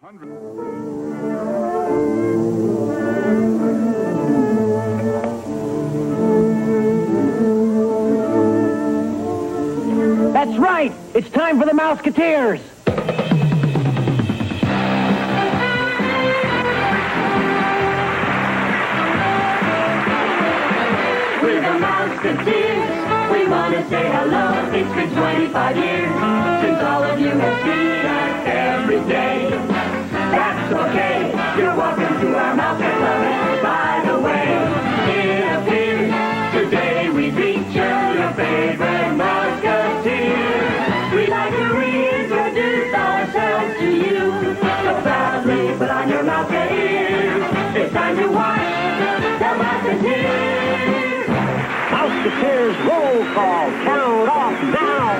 That's right. It's time for the Mouseketeers. We're the Mouseketeers. We want to say hello. It's been 25 years since all of you have seen us every day. That's okay. You're welcome to our Mouse Club. And by the way, it appears today we feature your favorite Mouseketeers. We'd like to reintroduce ourselves to you. So proudly put on your Mouseketeers. It's time to watch the Mouseketeers. Mouseketeers roll call. Count off now.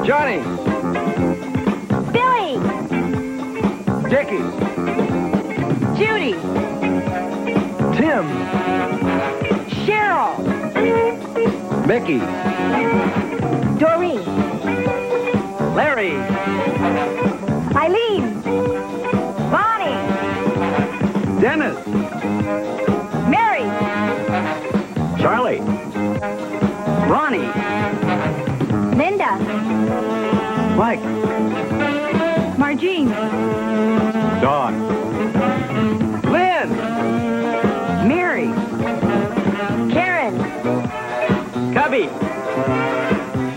Johnny. Billy. Dickie. Judy. Tim. Cheryl. Mickey. Doreen. Larry. Eileen. Bonnie. Dennis. Mary. Charlie. Ronnie. Linda. Mike. Margene. Dawn. Lynn. Mary. Karen. Cubby.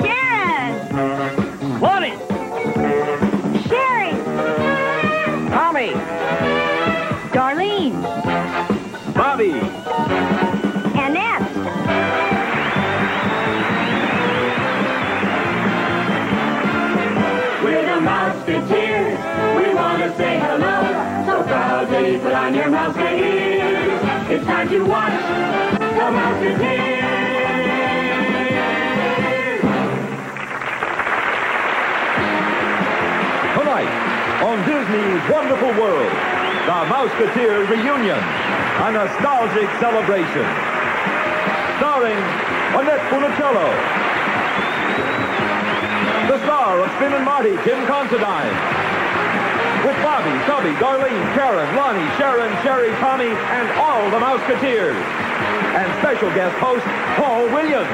Sharon. Lonnie. Sherry. Tommy. Darlene. Bobby. Annette. We're the Mouseketeers. We want to say hello. So proudly put on your Mouseketeers. It's time to watch the Mouseketeers. Tonight, on Disney's Wonderful World, the Mouseketeer Reunion, a nostalgic celebration. Starring Annette Funicello. The star of Spin and Marty, Kim Considine. With Bobby, Tubby, Darlene, Karen, Lonnie, Sharon, Sherry, Tommy, and all the Mouseketeers. And special guest host, Paul Williams.